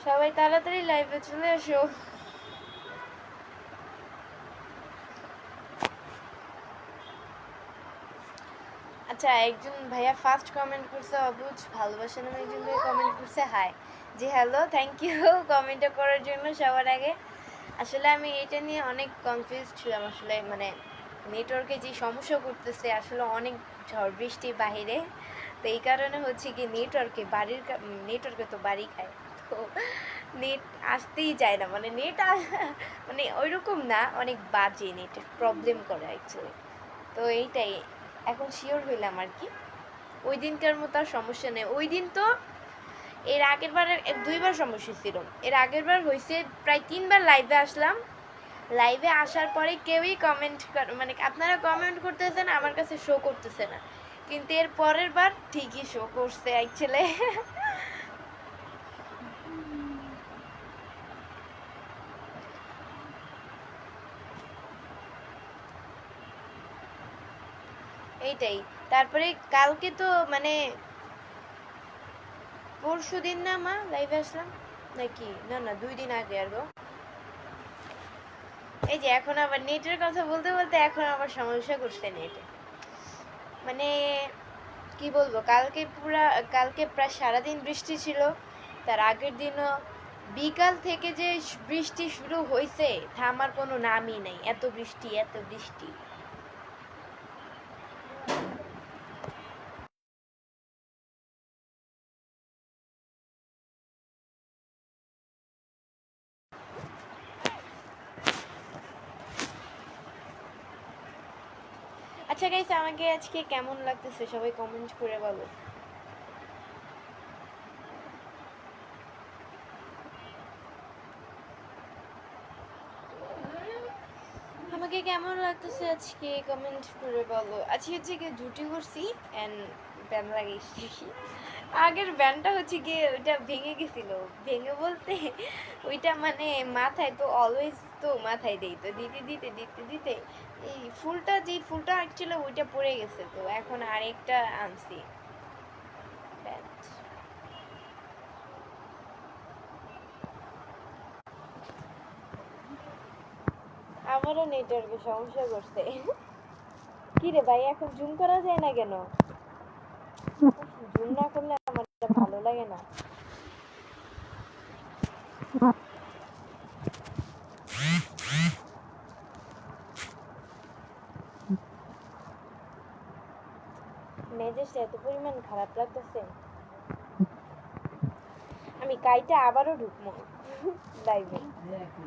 সবাই তাড়াতাড়ি লাইভে চলে এসো। আচ্ছা, একজন ভাইয়া ফার্স্ট কমেন্ট করছে অবুঝ ভালোবাসা নামে একজন ভাই কমেন্ট করছে হাই। জি হ্যালো, থ্যাংক ইউ কমেন্টটা করার জন্য সবার আগে। আসলে আমি এটা নিয়ে অনেক কনফিউজ ছিলাম, আসলে মানে নেটওয়ার্কে যে সমস্যা করতেছে, আসলে অনেক ঝড় বৃষ্টি বাহিরে, তো এই কারণে হচ্ছে কি নেটওয়ার্কে তো বাড়ি খায়, তো নেট আসতেই চায় না, মানে মানে ওইরকম না, অনেক বাজে নেটের প্রবলেম করে অ্যাকচুয়ালি। তো এইটাই, এখন শিওর হইলাম আর কি। ওই দিনকার মতো আর সমস্যা নেই। ওই দিন তো এর আগের বারের দুইবার সমস্যা ছিল। এর আগের বার হয়েছে প্রায় 3বার লাইভে আসলাম, লাইভে আসার পরে কেউই কমেন্ট মানে আপনারা কমেন্ট করতেছেন, আমার কাছে শো করতেছে না, কিন্তু এর পরের বার ঠিকই শো করছে অ্যাকচুয়ালি। এইটাই। তারপরে কালকে তো মানে পরশু দিন না মা লাইভে আসলাম, নাকি না না 2 দিন আগে আর গো। এই যে এখন আবার নেটের কথা বলতে বলতে এখন আবার সমস্যা করছে নেটে, মানে কি বলবো, কালকে প্রায় সারাদিন বৃষ্টি ছিল। তার আগের দিনও বিকাল থেকে যে বৃষ্টি শুরু হয়েছে, থামার কোনো নামই নেই, এত বৃষ্টি এত বৃষ্টি। আচ্ছা গাইস, আমাকে আজকে কেমন লাগতেছে সবাই কমেন্ট করে বলো। আমাকে কেমন লাগতেছে আজকে কমেন্ট করে বলো। আজকে হচ্ছে গিয়ে জুটি করছি অ্যান্ড ব্যান্ড লাগাইছি। আগের ব্যান্ডটা হচ্ছে গিয়ে ওইটা ভেঙে গেছিল, ভেঙে বলতে ওইটা মানে মাথায় তো অলওয়েজ তো মাথায় দেই, তো দিতে দিতে দিতে দিতে এই ফুলটা অ্যাকচুয়ালি ওইটা পড়ে গেছে, তো এখন আরেকটা আনছি ব্যান্ড। আমারও নেটওয়ার্কে সমস্যা করছে। কি রে ভাই, এখন জুম করা যায় না কেন? জুম না করলে আমার ভালো লাগে না। মেজাজটা এত পরিমাণ খারাপ লাগতেছে, আমি কাইটা আবারও ঢুকবো লাইভে।